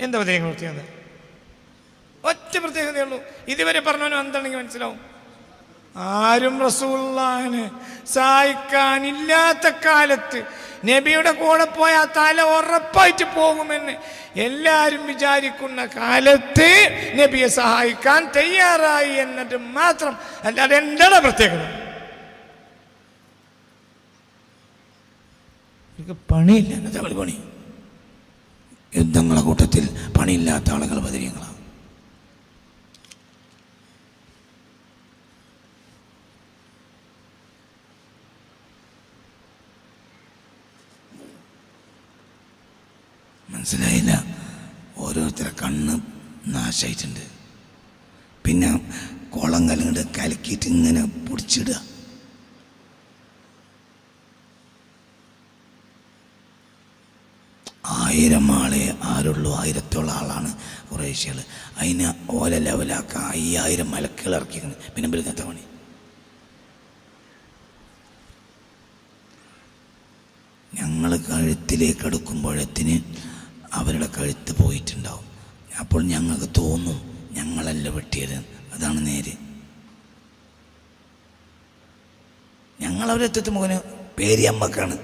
എന്താ പ്രത്യേക പ്രത്യേകത? ഒറ്റ പ്രത്യേകതയുള്ളൂ. ഇതുവരെ പറഞ്ഞവനും എന്താണെങ്കിൽ മനസ്സിലാവും. ആരും റസൂലുള്ളാഹിനെ സഹായിക്കാനില്ലാത്ത കാലത്ത് നബിയുടെ കൂടെ പോയാൽ തല ഉറപ്പായിട്ട് പോകുമെന്ന് എല്ലാവരും വിചാരിക്കുന്ന കാലത്ത് നബിയെ സഹായിക്കാൻ തയ്യാറായി എന്നത് മാത്രം. അല്ലാതെ എന്താണ് പ്രത്യേകത? പണിയില്ല. എന്നതാ പണി? യുദ്ധങ്ങളെ കൂട്ടത്തിൽ പണിയില്ലാത്ത ആളുകൾ ബദരീങ്ങളാണ്. മനസ്സിലായില്ല? ഓരോരുത്തരെ കണ്ണ് നാശമായിട്ടുണ്ട്. പിന്നെ കുളം കലങ്ങട് കലക്കിയിട്ട് ഇങ്ങനെ പൊടിച്ചിടുക. ആയിരം ആളെ ആരുള്ളൂ, 1000-ഓളം ആളാണ് കുറേശ്ശികൾ. അതിന് ഓല ലെവലാക്കാൻ 5000 മലക്കുകൾ ഇറക്കിയാണ്. പിന്നെ ബലിക്കത്തെ പണി. ഞങ്ങൾ കഴുത്തിലേക്ക് എടുക്കുമ്പോഴത്തിന് അവരുടെ കഴുത്ത് പോയിട്ടുണ്ടാവും. അപ്പോൾ ഞങ്ങൾക്ക് തോന്നും ഞങ്ങളല്ല വെട്ടിയത്. അതാണ് നേര്. ഞങ്ങളവരെത്തും മുഖന് പേര് അമ്മക്കാണ്,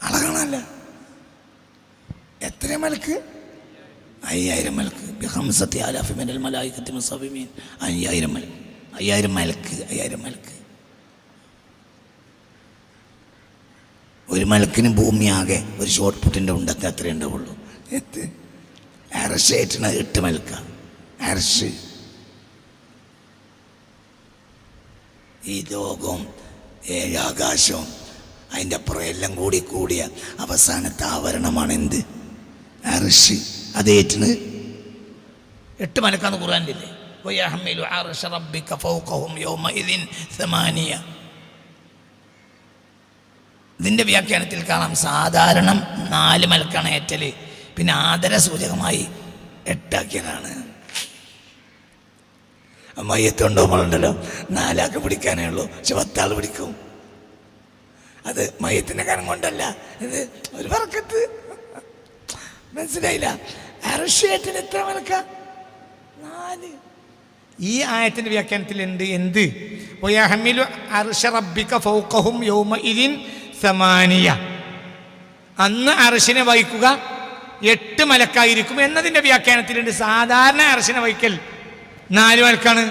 അളകണല്ല. എത്ര മലക്ക്? 5000 മലക്ക്. 50,000 മിനൽ മലായികത്തി മുസവ്വിമീൻ. 5000 മലക്ക്. 5000 മലക്ക്. 5000 മലക്ക്. ഒരു മലക്കിന് ഭൂമിയാകെ ഒരു ഷോർട്ട് പുട്ടിൻ്റെ ഉണ്ടത്തെ അത്രേ ഉണ്ടാവുള്ളൂ. അരശേറ്റണ 8 മലക്ക. അരശ്. ഈ ലോകവും 7 ആകാശവും അതിൻ്റെ അപ്പുറം എല്ലാം കൂടിയ അവസാനത്തെ ആവരണമാണ് എന്ത്? അർശ്. അതേറ്റിന് 8 മലക്കാന്ന് ഖുർആനിലില്ലേ? വയഹ്മിലു അർശ റബ്ബിക ഫൗഖഹും യൗമഇദിൻ 8. ഇതിൻ്റെ വ്യാഖ്യാനത്തിൽ കാണാം സാധാരണ 4 മലക്കാണ് ഏറ്റല്. പിന്നെ ആദര സൂചകമായി 8 ആക്കിയതാണ്. മയ്യത്തുണ്ടോ നമ്മളുണ്ടല്ലോ, 4 ആൾക്ക് പിടിക്കാനേ ഉള്ളൂ. പക്ഷെ 10 ആൾ പിടിക്കും. അത് മയ്യത്തിൻ്റെ കനം കൊണ്ടല്ല, ഇത് ഒരു വർക്കത്ത്. മനസ്സിലായില്ല? അർശേറ്റിന് എത്ര മലക്ക? 4. ഈ ആയത്തിന്റെ വ്യാഖ്യാനത്തിൽ എന്ത് വയഹ്മിലു അർശ റബ്ബിക ഫൗഖഹും യൗമഇദിൻ 8. അന്ന് അർശിനെ വഹിക്കുക 8 മലക്കായിരിക്കും എന്നതിൻ്റെ വ്യാഖ്യാനത്തിലുണ്ട്. സാധാരണ അർശിനെ വഹിക്കൽ 4 മലക്കാണ്.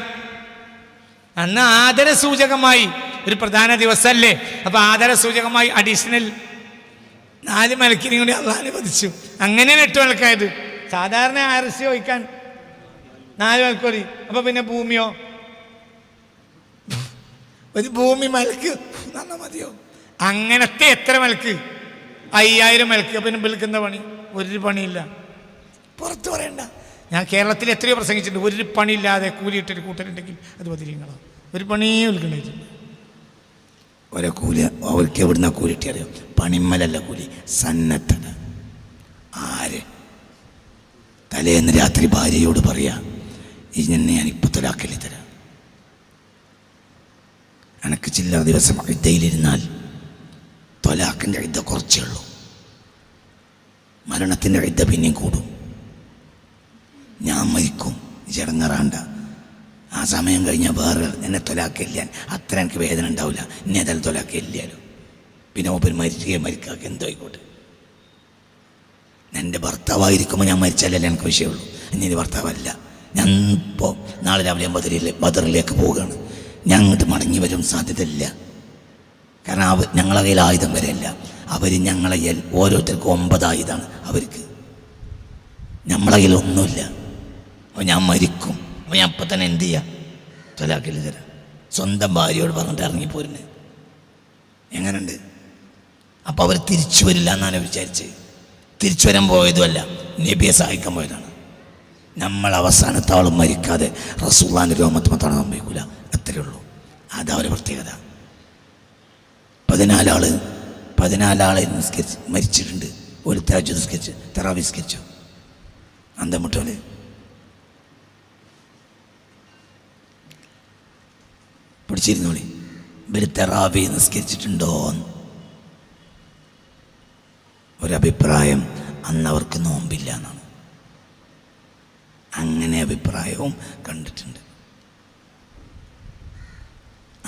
അന്ന് ആദര സൂചകമായി ഒരു പ്രധാന ദിവസമല്ലേ, അപ്പൊ ആദര സൂചകമായി അഡീഷണൽ 4 മലക്കിനെ കൂടി അള്ളാഹ് അനുവദിച്ചു. അങ്ങനെയാണ് 8 മലക്കായത്. സാധാരണ അർശി വഹിക്കാൻ 4 മലക്ക് മതി. അപ്പൊ പിന്നെ ഭൂമിയോ? ഒരു ഭൂമി മലക്ക് നന്ന മതിയോ? അങ്ങനത്തെ എത്ര മലക്ക്? 5000 മലക്ക്. പിന്നെ വിളിക്കുന്ന പണി ഒരു പണിയില്ല. പുറത്ത് പറയണ്ട. ഞാൻ കേരളത്തിൽ എത്രയോ പ്രസംഗിച്ചിട്ടുണ്ട്. ഒരു പണിയില്ലാതെ കൂലിയിട്ടൊരു കൂട്ടരുണ്ടെങ്കിൽ അത് ബദരീങ്ങളാണ്. ഒരു പണിയും വിൽക്കണ്ടായിട്ടുണ്ട്. ഓരോ കൂലി അവർക്ക് എവിടുന്ന കൂലിട്ടി അറിയാം? പണിമ്മലല്ല കൂലി, സന്നദ്ധത. ആര് തലേന്ന് രാത്രി ഭാര്യയോട് പറയാ, ഇന്നെ ഞാനിപ്പോൾ തൊലാക്കല്ലേ തരാം, എനക്ക് ചില ദിവസം ഇദ്ദയിലിരുന്നാൽ തൊലാക്കിൻ്റെ ഇദ്ദ കുറച്ചേ ഉള്ളൂ, മരണത്തിൻ്റെ ഇദ്ദ പിന്നെയും കൂടും, ഞാൻ മരിക്കും, ചടങ്ങറാണ്ട. ആ സമയം കഴിഞ്ഞാൽ വേറെ എന്നെ തൊലാക്കില്ല, അത്ര എനിക്ക് വേദന ഉണ്ടാവില്ല. എന്നെ ഏതായാലും തൊലാക്കില്ലല്ലോ. പിന്നെ ഓപ്പൻ മരിക്കാക്കെ എന്തോ ആയിക്കോട്ടെ. എൻ്റെ ഭർത്താവായിരിക്കുമ്പോൾ ഞാൻ മരിച്ചാലല്ലേ എനിക്ക് വിഷയമുള്ളൂ. ഇനി എൻ്റെ ഭർത്താവല്ല. ഞാൻ ഇപ്പോൾ നാളെ രാവിലെ ബദറിലേക്ക് പോവുകയാണ്. ഞാൻ അങ്ങോട്ട് മടങ്ങി വരും സാധ്യതയില്ല. കാരണം ഞങ്ങളെ കയ്യിൽ ആയുധം വരെയല്ല. അവർ ഞങ്ങളെ ഓരോരുത്തർക്കും 9 ആയുധമാണ് അവർക്ക്. നമ്മളെ കയ്യിൽ ഒന്നുമില്ല. അപ്പോൾ ഞാൻ മരിക്കും. അപ്പോൾ ഞാൻ അപ്പം തന്നെ എന്ത് ചെയ്യാം? തൊലാക്കിൽ തരാം. സ്വന്തം ഭാര്യയോട് പറഞ്ഞിട്ട് ഇറങ്ങിപ്പോരുന്നത് എങ്ങനെയുണ്ട്? അപ്പോൾ അവർ തിരിച്ചു വരില്ല എന്നാണ് വിചാരിച്ചത്. തിരിച്ചു വരാൻ പോയതുമല്ല, നബിയെ സഹായിക്കാൻ പോയതാണ്. നമ്മൾ അവസാനത്തെ ആളും മരിക്കാതെ റസൂലുള്ളാഹിന്റെ രോമത്തുമത്താണ് സംഭവിക്കില്ല. അത്രയേ ഉള്ളൂ. അതാ ഒരു പ്രത്യേകത. 14 ആളെ നിസ്കരിച്ച് മരിച്ചിട്ടുണ്ട്. ഒരു തഹജ്ജുദ് നിസ്കരിച്ച്, തറാവീഹ് നിസ്കരിച്ചു. അന്തമുട്ടോലെ പിടിച്ചിരുന്നോളി. ഇവർ തറാവീഹ് നിസ്കരിച്ചിട്ടുണ്ടോ? ഒരഭിപ്രായം, അന്നവർക്ക് നോമ്പില്ല എന്നാണ്. അങ്ങനെ അഭിപ്രായവും കണ്ടിട്ടുണ്ട്.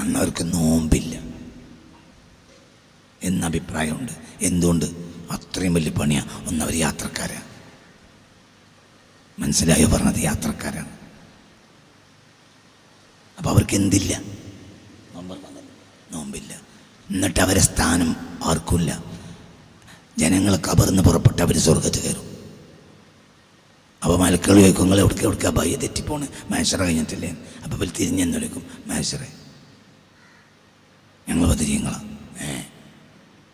അന്നവർക്ക് നോമ്പില്ല എന്ന അഭിപ്രായമുണ്ട്. എന്തുകൊണ്ട്? അത്രയും വലിയ പണിയാണ്. ഒന്നവർ യാത്രക്കാരാണ്. മനസ്സിലായോ പറഞ്ഞത്? യാത്രക്കാരാണ്. അപ്പം അവർക്ക് എന്തില്ല? നോമ്പില്ല. എന്നിട്ട് അവരെ സ്ഥാനം ആർക്കുമില്ല. ജനങ്ങൾ കബർന്ന് പുറപ്പെട്ട് അവർ സ്വർഗത്ത് കയറും. അപ്പോൾ മലക്കൾ ചോദിക്കും, നിങ്ങൾ എവിടേക്ക് ഭയ തെറ്റിപ്പോണ്, മേശറ കഴിഞ്ഞിട്ടില്ലേ? അപ്പോൾ ഇവർ തിരിഞ്ഞെന്ന് വിളിക്കും, മേശറെ ഞങ്ങൾ ബദരീങ്ങളാണ്,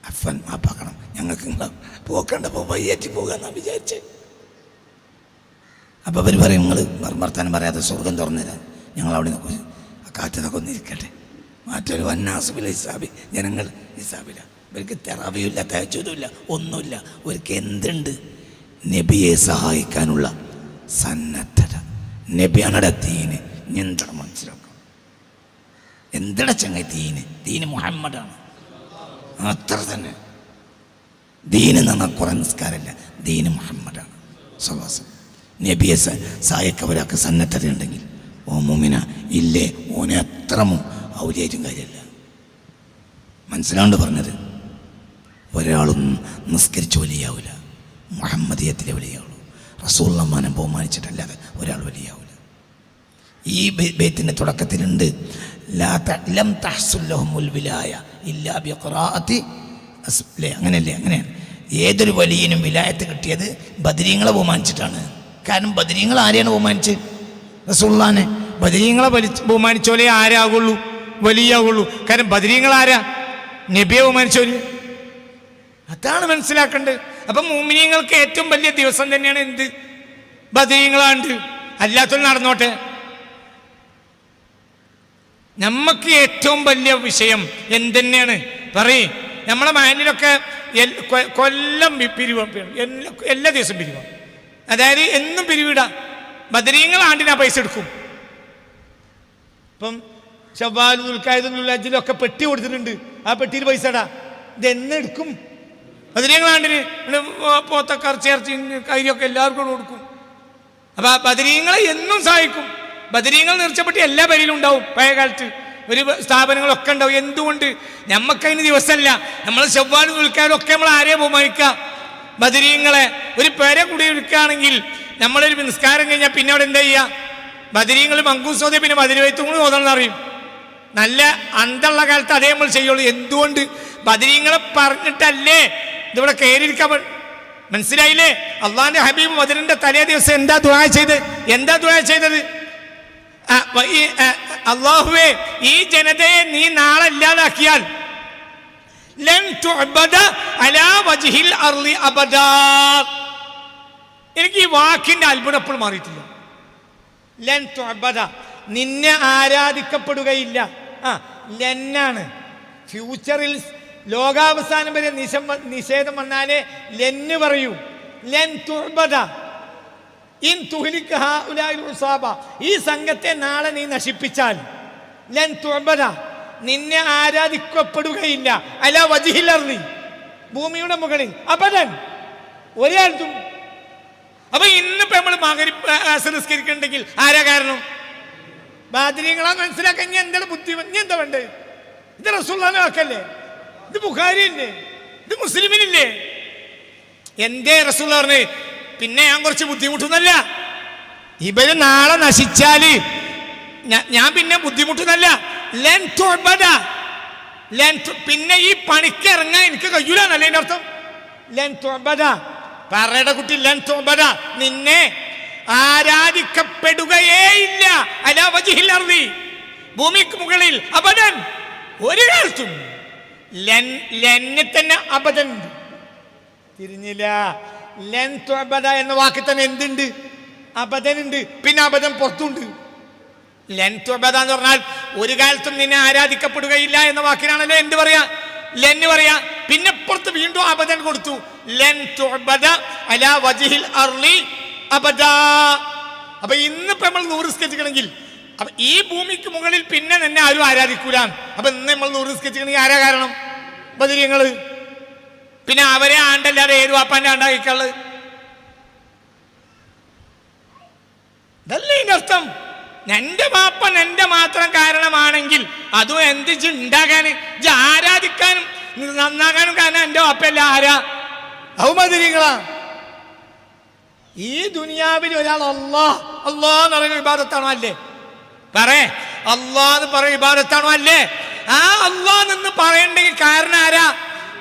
അഫൻ മാപ്പാക്കണം, ഞങ്ങൾക്ക് നിങ്ങൾ പോക്കണ്ടപ്പോൾ വയ്യേറ്റി പോകാമെന്നാണ് വിചാരിച്ചത്. അപ്പോൾ അവർ പറയും, നിങ്ങൾ വർത്താനം പറയാതെ സ്വർഗം തുറന്നു തരാം, ഞങ്ങളവിടെ നോക്കും, ആ കാറ്റതൊക്കെ ഒന്നിരിക്കട്ടെ. മറ്റൊരു വന്നാസുബിൽ ഹിസാബി, ജനങ്ങൾ ഹിസാബില്ല. ഇവർക്ക് തെറാവിയില്ല, തഹജ്ജുദില്ല, ഒന്നുമില്ല. ഇവർക്ക് എന്തുണ്ട്? നബിയെ സഹായിക്കാനുള്ള സന്നദ്ധത. നബിയാണടെ ദീന്. എന്താണ് മനസ്സിലാക്കും? എന്തിട ചങ്ങ ദീന് മുഹമ്മദാണ്. അത്ര തന്നെ. ദീന് എന്ന് പറഞ്ഞാൽ കുറേ നിസ്കാരമല്ല, ദീന് മുഹമ്മദാണ്. സ്വവാസം നബിയെ സഹായിക്കവരൊക്കെ സന്നദ്ധത ഉണ്ടെങ്കിൽ ഓ മുമിന ഇല്ലേ, ഓനെ എത്ര ഔലിയായിട്ടും കാര്യമല്ല. മനസ്സിലാണ്ട് പറഞ്ഞത്. ഒരാളും നിസ്കരിച്ച് വലിയാവില്ല, മുഹമ്മദിയത്തിലെ വലിയാവുള്ളൂ. റസൂലുള്ളാഹിനെ ബഹുമാനിച്ചിട്ടല്ലാതെ ഒരാൾ വലിയാവില്ല. ഈ ബൈത്തിൻ്റെ തുടക്കത്തിലുണ്ട്, ലം തഹ്സുൽ ലഹുമുൽ വിലായ ഇല്ലാ ബിഖിറാഅത്തി അസ്ലേ. അങ്ങനെയല്ലേ? അങ്ങനെയാണ്. ഏതൊരു വലിയനും വിലായത്ത് കിട്ടിയത് ബദരീങ്ങളെ ബഹുമാനിച്ചിട്ടാണ്. കാരണം ബദരീങ്ങൾ ആരെയാണ് ബഹുമാനിച്ച്? റസൂലുള്ളാഹിനെ. ബദരീങ്ങളെ ബഹുമാനിച്ചോലേ ആരാകുള്ളൂ? വലിയാകുള്ളൂ. കാരണം ബദരീങ്ങൾ ആരാ? നബിയെ ബഹുമാനിച്ചോല്. അതാണ് മനസ്സിലാക്കേണ്ടത്. അപ്പം മുഅ്മിനീങ്ങൾക്ക് ഏറ്റവും വലിയ ദിവസം തന്നെയാണ് എന്ത്? ബദരീങ്ങളാണ്ട്. അല്ലാത്തൊരു നടന്നോട്ടെ. നമുക്ക് ഏറ്റവും വലിയ വിഷയം എന്തെന്നെയാണ് പറയും? നമ്മളെ മഹലിലൊക്കെ കൊല്ലം പിരിവ്, എല്ലാ ദിവസവും പിരിവാണ്. അതായത് എന്നും പിരിവിടാം. ബദരീങ്ങൾ ആണ്ടിനാ പൈസ എടുക്കും. ഇപ്പം ശവ്വാലും ദുൽഖഅദും ദുൽഹജ്ജിലൊക്കെ പെട്ടി കൊടുത്തിട്ടുണ്ട്. ആ പെട്ടിയിൽ പൈസ ഇടാ. ഇതെന്നെടുക്കും? ബദരീങ്ങളാണ്ടിന് പോത്തൊക്കെ ഇറച്ചി കൈയൊക്കെ എല്ലാവർക്കും കൊടുക്കും. അപ്പം ബദരീങ്ങളെ എന്നും സഹായിക്കും. ബദരീങ്ങൾ നിർച്ചപ്പെട്ടി എല്ലാ പേരിലും ഉണ്ടാവും. പഴയ കാലത്ത് ഒരു സ്ഥാപനങ്ങളൊക്കെ ഉണ്ടാവും. എന്തുകൊണ്ട്? നമ്മക്കതിന് ദിവസമല്ല. നമ്മൾ ശവ്വാലും ദുൽഖഅദും ഒക്കെ നമ്മൾ ആരെയെ ബഹുമാനിക്കുക? ബദരീങ്ങളെ. ഒരു പേര കൂടി എടുക്കുകയാണെങ്കിൽ നമ്മളൊരു നിസ്കാരം കഴിഞ്ഞാൽ പിന്നെ അവിടെ എന്താ ചെയ്യുക? ബദരീങ്ങൾ മങ്കൂസോദെ പിന്നെ ബദരീവൈത്തും കൂടി ഓതണമെന്ന് അറിയും. നല്ല അന്തള്ള കാലത്ത് അതേ നമ്മൾ ചെയ്യുള്ളൂ. എന്തുകൊണ്ട്? ബദരീങ്ങളെ പറഞ്ഞിട്ടല്ലേ ഇതിവിടെ കയറിയിരിക്കാൻ. മനസ്സിലായില്ലേ? അള്ളാഹിന്റെ ഹബീബ് ബദറിന്റെ തലേ ദിവസം എന്താ ദുആ ചെയ്തത്? അല്ലാഹുവേ, ഈ ജനതയെ നീ നാളെ ഇല്ലാതാക്കിയാൽ ലൻ തുഅബദ അലാ വജ്ഹിൽ അർളി അബദാ. എനിക്ക് ഈ വാക്കിന്റെ അത്ഭുതം എപ്പോഴും മാറിയിട്ടില്ല. ലൻ തുഅബദ, നിന്നെ ആരാധിക്കപ്പെടുകയില്ല. ലെന്നാണ്. ഫ്യൂച്ചറിൽ ലോകാവസാനം വരെ നിഷേധം വന്നാലേ ലെന്ന് പറയൂ. ലൻ തുഅബദ ഇൻ തുഹ്ലിക ഹഉലാഇൽ ഉസാബ, ഈ സംഘത്തെ നാളെ നീ നശിപ്പിച്ചാൽ ലൻ തുഅബദ, നിന്നെ ആരാധിക്കപ്പെടുകയില്ല. അലാ വജ്ഹിൽ അർളി, ഭൂമിയുടെ മുകളിൽ, അബദൻ, ഒരാൾക്കും. അപ്പൊ ഇന്നിപ്പോ നമ്മൾ നിസ്കരിക്കുന്നുണ്ടെങ്കിൽ ആരാ കാരണം? ബദരീങ്ങളാ. മനസ്സിലാക്കാൻ ഇനി എന്താണ് ബുദ്ധി? ഇനി എന്താ വേണ്ടത്? ഇത് റസൂലുള്ളാഹിന്റെ വാക്കല്ലേ? ഇത് ബുഖാരിയില്ലേ? ഇത് മുസ്ലിമിനില്ലേ? എന്തേ റസൂലുള്ളാഹി പറഞ്ഞ് പിന്നെ ഞാൻ കുറച്ച് ബുദ്ധിമുട്ടുന്നല്ല, ഇവര് നാളെ നശിച്ചാല് ഞാൻ പിന്നെ ബുദ്ധിമുട്ടുന്നല്ല. ലൻ തുഅബദ, പിന്നെ ഈ പണിക്ക് ഇറങ്ങാൻ എനിക്ക് കഴിയൂലെന്നല്ലേ അതിന്റെ അർത്ഥം? ലൻ തുഅബദ, പറയുടെ കുട്ടി, ലൻ തുഅബദ, നിന്നെ ആരാധിക്കപ്പെടുകയേ ഇല്ല. അലാ വജ്ഹിൽ അർളി, ഭൂമിക്ക് മുകളിൽ, അബദൻ, ഒരു കാലത്തും. ലന്നെ തന്നെ അബദൻ തിരിഞ്ഞില്ല. ലൻ തുഅബദ എന്ന വാക്കിൽ തന്നെ എന്തുണ്ട്? അബദനുണ്ട്. പിന്നെ അബദൻ പുറത്തുണ്ട്. ലൻ തുഅബദ എന്ന് പറഞ്ഞാൽ ഒരു കാലത്തും നിന്നെ ആരാധിക്കപ്പെടുകയില്ല എന്ന വാക്കിനാണല്ലോ എന്ത് പറയാ? ലെന്ന് പറയാ. പിന്നെ പുറത്ത് വീണ്ടും അബദൻ കൊടുത്തു. ലൻ തുഅബദ അലാ വജ്ഹിൽ അർളി അബദാ. അപ്പൊ ഇന്നിപ്പോ നമ്മൾ 100 നിസ്കരിക്കണമെങ്കിൽ അപ്പൊ ഈ ഭൂമിക്ക് മുകളിൽ പിന്നെ നിന്നെ ആരും ആരാധിക്കൂല. അപ്പൊ ഇന്ന് നമ്മൾ 100 നിസ്കരിക്കണമെങ്കിൽ ആരാ കാരണം? ബദരീങ്ങള്. പിന്നെ അവരെ ആണ്ടല്ലാതെ ഏത് വാപ്പാന്റെ ആണ്ടാ കഴിക്കാള്? അതിന്റെ അർത്ഥം എന്റെ ബാപ്പ എന്റെ മാത്രം കാരണമാണെങ്കിൽ അതും എന്ത് ഉണ്ടാകാന് ആരാധിക്കാനും നന്നാകാനും കാരണം എന്റെ ബാപ്പയല്ല ആരാ ഔമതിരികളാ. ഈ ദുനിയാവിൽ ഒരാൾ അല്ലാന്ന് പറയുന്ന ഇബാദത്താണോ അല്ലേ? പറയേ, അല്ലാന്ന് പറയുന്ന ഇബാദത്താണോ അല്ലേ? ആ അല്ലാന്ന് പറയണ്ടെങ്കിൽ കാരണം ആരാ?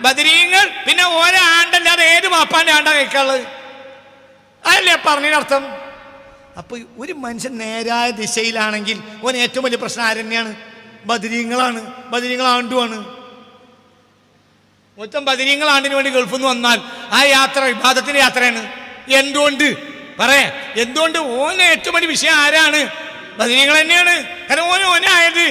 ബദരീങ്ങൾ. പിന്നെ ഓരോ ആണ്ടല്ലാതെ ഏത് ബാപ്പാന്റെ ആണ്ടാ കഴിക്കാനുള്ളത്? അതല്ലേ പറഞ്ഞതിനർത്ഥം. അപ്പൊ ഒരു മനുഷ്യൻ നേരായ ദിശയിലാണെങ്കിൽ ഓൻ ഏറ്റവും വലിയ പ്രശ്നം ആരെന്നെയാണ്? ബദരീങ്ങളാണ്. ബദരീങ്ങൾ ആണ്ടുമാണ്. മൊത്തം ബദരീങ്ങൾ ആണ്ടിന് വേണ്ടി ഗൾഫിൽ നിന്ന് വന്നാൽ ആ യാത്ര വിവാദത്തിന്റെ യാത്രയാണ്. എന്തുകൊണ്ട്? പറയേ, എന്തുകൊണ്ട്? ഓന് ഏറ്റവും വലിയ വിഷയം ആരാണ്? ബദരീങ്ങൾ തന്നെയാണ്. കാരണം ഓനായത്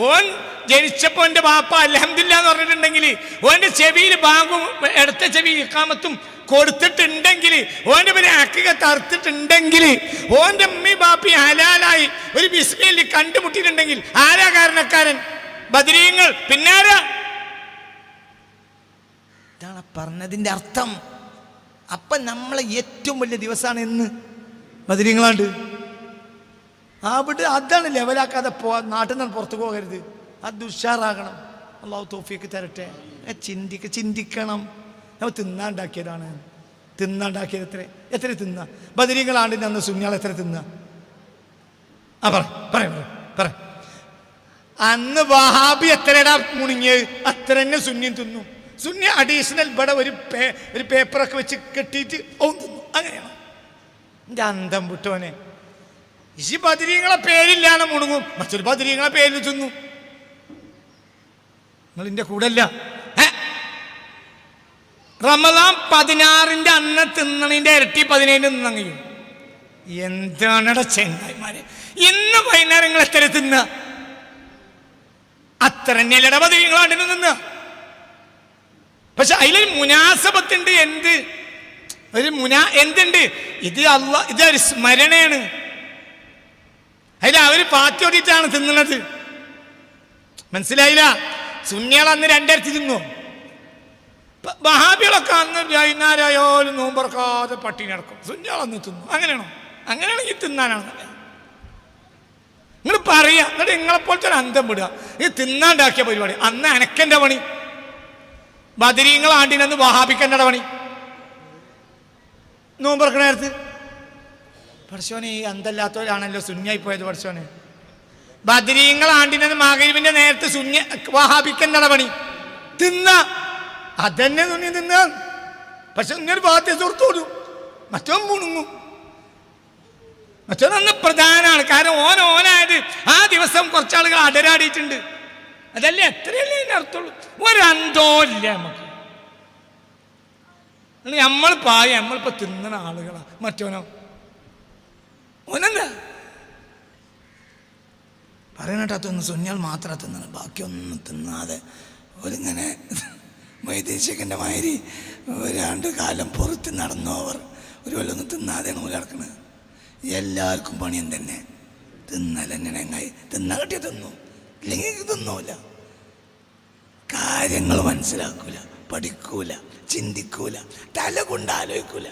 ഓൻ ജനിച്ചപ്പോ എന്റെ ബാപ്പ അൽഹംദുലില്ലാഹ് എന്ന് പറഞ്ഞിട്ടുണ്ടെങ്കിൽ ഓന്റെ ചെവിയിൽ ബാങ്കും ഇടത്തെ ചെവി ഇഖാമത്തും കൊടുത്തിട്ടുണ്ടെങ്കിൽ, ഓന്റെ പേര് അക്കിക തറുത്തിട്ടുണ്ടെങ്കിൽ, ഓന്റെ അമ്മി ബാപ്പി ഹലാലായി ഒരു ബിസ്മിയിൽ കണ്ടുമുട്ടിയിട്ടുണ്ടെങ്കിൽ ആരാ കാരണക്കാരൻ? ബദരീങ്ങൾ. പിന്നാരാ? ഇതാണ് പറഞ്ഞതിന്റെ അർത്ഥം. അപ്പൊ നമ്മളെ ഏറ്റവും വലിയ ദിവസമാണ് എന്ന് ബദരീങ്ങളാണ്ട്. അവിടെ അതാണ് ലെവലാക്കാതെ നാട്ടിൽ നിന്ന് പുറത്തു പോകരുത്. അത് ഉഷാറാകണം. അള്ളാഹു തൗഫീക്ക് തരട്ടെ. ചിന്തിക്കണം. നമ്മൾ തിന്നാണ്ടാക്കിയതാണ്. തിന്നാണ്ടാക്കിയത് എത്ര തിന്ന? ബദരീങ്ങളാണ്ടിന് അന്ന് സുന്നിയാൾ എത്ര തിന്ന? ആ പറ. അന്ന് വഹാബി എത്രടാ മുണിങ്ങിയത്? അത്ര തന്നെ സുന്നിയും തിന്നു. സുന്നി അഡീഷണൽ ഇവിടെ ഒരു പേപ്പറൊക്കെ വെച്ച് കെട്ടിയിട്ട് തിന്നു. അങ്ങനെയാണ് എൻ്റെ അന്തം വിട്ടോനെ. ഈ ബദരീങ്ങളെ പേരില്ലാണ് മുണുങ്ങും, മറ്റൊരു ബദരീങ്ങളെ പേരിൽ തിന്നു. നിങ്ങൾ എൻ്റെ കൂടല്ല. റമദാൻ 16 അന്ന് തിന്നണിന്റെ ഇരട്ടി 17 തിന്നങ്ങയും. എന്താണട ചെങ്ങായിമാരെ, ഇന്ന് വൈകുന്നേരങ്ങൾ എത്ര തിന്ന? അത്ര തന്നെയല്ലട ബദരീങ്ങളാണ്ട് തിന്ന. പക്ഷെ അതിലൊരു മുനാസബത്തുണ്ട്. എന്തുണ്ട്? ഇത് ഇതൊരു സ്മരണയാണ്. അതിൽ അവര് പാത്തോടിയിട്ടാണ് തിന്നുന്നത്. മനസ്സിലായില്ല? സുന്നികൾ അന്ന് 2 ഇരട്ടി തിന്നു. വഹാബികളൊക്കെ അന്ന് വൈകുന്നേരമായാലും നോമ്പറക്കാതെ പട്ടിണി നടക്കും. സുന്നികളന്ന് തിന്നു. അങ്ങനെയാണെങ്കിൽ തിന്നാനാണ്. നിങ്ങൾ പറയാ, എന്നിട്ട് നിങ്ങളെപ്പോലത്തെ ഒരു അന്തം വിടുക. ഇത് തിന്നാണ്ടാക്കിയ പരിപാടി. അന്ന് അനക്കെന്റെ പണി. ബദരീങ്ങൾ ആണ്ടിനന്ന് വഹാബിക്കെന്റെ പണി. നോമ്പറക്കണ നേരത്ത് പഠിച്ചോനെ ഈ അന്തല്ലാത്തവരാണല്ലോ സുന്നിയായി പോയത്. പഠിച്ചോനെ, ബദരീങ്ങൾ ആണ്ടിനന്ന് മഗ്‌രിബിന്റെ നേരത്ത് വഹാബിക്കെന്റെ പണി തിന്ന. അതന്നെ തുന്നി തിന്ന. പക്ഷെ ഇങ്ങനെ ഭാഗത്തെ സുഹൃത്തോടും മറ്റോ മുണുങ്ങും. മറ്റൊന്ന് പ്രധാനമാണ്. കാരണം ഓനായത് ആ ദിവസം കുറച്ചാളുകൾ അടരാടിയിട്ടുണ്ട്. അതല്ലേ എത്രയല്ലേ അതിൻ്റെ അർത്ഥമുള്ളൂ. ഒരന്തോ ഇല്ല നമുക്ക്. നമ്മളിപ്പോ തിന്നണ ആളുകളാ. മറ്റോനോ ഓനെന്താ പറയണട്ടൊന്ന് സുന്നികൾ മാത്രം തിന്നണം, ബാക്കിയൊന്നും തിന്നാതെ ഒരിങ്ങനെ വൈദേശികൻ്റെ മാതിരി 2 കാലം പുറത്ത് നടന്നവർ ഒരു കൊല്ലൊന്നും തിന്നാതെയാണ് പോലെ നടക്കുന്നത്. എല്ലാവർക്കും പണിയും തന്നെ. തിന്നലെങ്ങനെ തിന്ന കെട്ടിയ തിന്നു, ഇല്ലെങ്കിൽ തിന്നൂല. കാര്യങ്ങൾ മനസ്സിലാക്കൂല, പഠിക്കൂല, ചിന്തിക്കൂല, തല കൊണ്ട് ആലോചിക്കൂല.